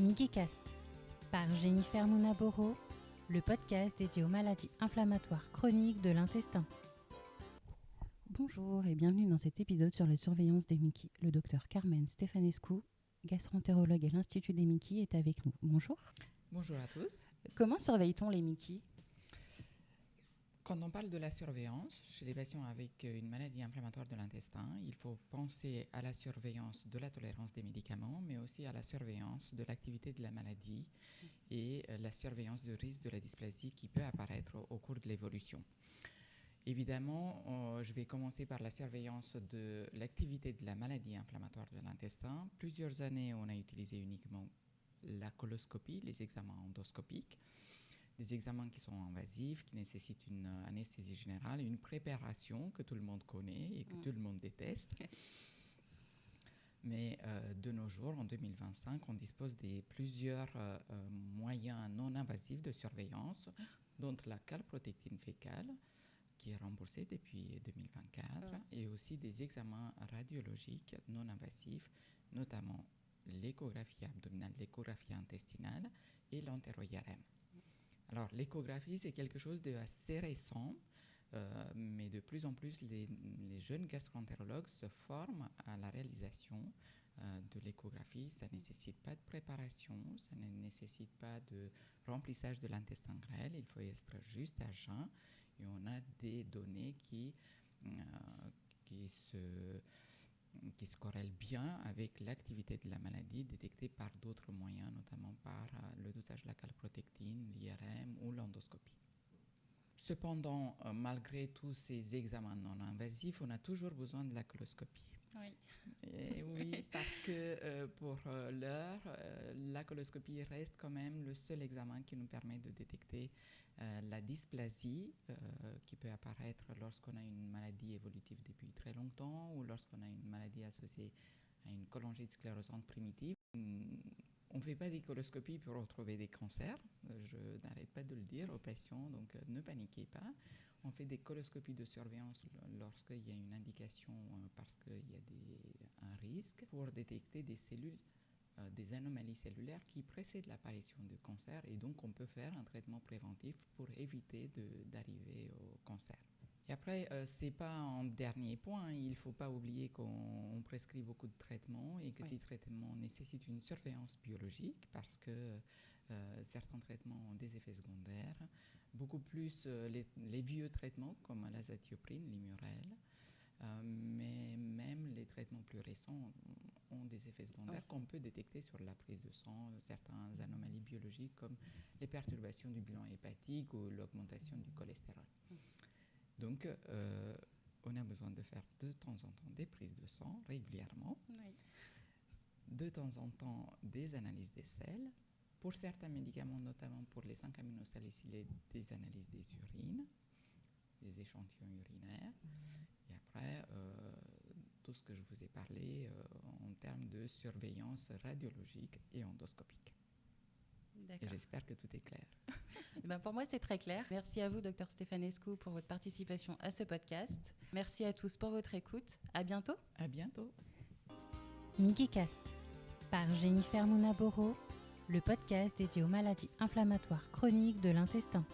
Mikicast par Jennifer Mounaboro, le podcast dédié aux maladies inflammatoires chroniques de l'intestin. Bonjour et bienvenue dans cet épisode sur la surveillance des Mickey. Le docteur Carmen Stefanescu, gastro-entérologue à l'Institut des Mickey, est avec nous. Bonjour. Bonjour à tous. Comment surveille-t-on les Mickey ? Quand on parle de la surveillance chez les patients avec une maladie inflammatoire de l'intestin, il faut penser à la surveillance de la tolérance des médicaments, mais aussi à la surveillance de l'activité de la maladie et la surveillance du risque de la dysplasie qui peut apparaître au cours de l'évolution. Évidemment, je vais commencer par la surveillance de l'activité de la maladie inflammatoire de l'intestin. Plusieurs années, on a utilisé uniquement la coloscopie, les examens endoscopiques. Des examens qui sont invasifs, qui nécessitent une anesthésie générale, une préparation que tout le monde connaît et que tout le monde déteste. Mais de nos jours, en 2025, on dispose de plusieurs moyens non invasifs de surveillance, dont la calprotectine fécale, qui est remboursée depuis 2024, et aussi des examens radiologiques non invasifs, notamment l'échographie abdominale, l'échographie intestinale et l'entéro-IRM. Alors, l'échographie, c'est quelque chose d'assez récent, mais de plus en plus, les jeunes gastro-entérologues se forment à la réalisation de l'échographie. Ça ne nécessite pas de préparation, ça ne nécessite pas de remplissage de l'intestin grêle. Il faut être juste à jeun et on a des données qui se corrèlent bien avec l'activité de la maladie détectée par d'autres moyens, notamment par le dosage de la calprotectine, l'IRM ou l'endoscopie. Cependant, malgré tous ces examens non invasifs, on a toujours besoin de la coloscopie. Oui. Et oui, parce que pour l'heure, la coloscopie reste quand même le seul examen qui nous permet de détecter la dysplasie qui peut apparaître lorsqu'on a une maladie évolutive depuis très longtemps ou lorsqu'on a une maladie associée à une cholangite sclérosante primitive. On ne fait pas des coloscopies pour retrouver des cancers, je n'arrête pas de le dire aux patients, donc ne paniquez pas. On fait des coloscopies de surveillance lorsqu'il y a une indication parce qu'il y a un risque pour détecter des cellules, des anomalies cellulaires qui précèdent l'apparition du cancer et donc on peut faire un traitement préventif pour éviter d'arriver au cancer. Et après, ce n'est pas un dernier point, il ne faut pas oublier qu'on prescrit beaucoup de traitements et que ces traitements nécessitent une surveillance biologique parce que certains traitements ont des effets secondaires, beaucoup plus les vieux traitements comme l'azatioprine, l'Imurel, mais même les traitements plus récents ont des effets secondaires qu'on peut détecter sur la prise de sang, certaines anomalies biologiques comme les perturbations du bilan hépatique ou l'augmentation du cholestérol. Donc, on a besoin de faire de temps en temps des prises de sang régulièrement, de temps en temps des analyses des selles, pour certains médicaments, notamment pour les 5 aminosalicylés, des analyses des urines, des échantillons urinaires, et après, tout ce que je vous ai parlé en termes de surveillance radiologique et endoscopique. D'accord. Et j'espère que tout est clair. Pour moi, c'est très clair. Merci à vous, Dr Stefanescu, pour votre participation à ce podcast. Merci à tous pour votre écoute. À bientôt. À bientôt. Mikicast par Jennifer Mounaboro, le podcast dédié aux maladies inflammatoires chroniques de l'intestin.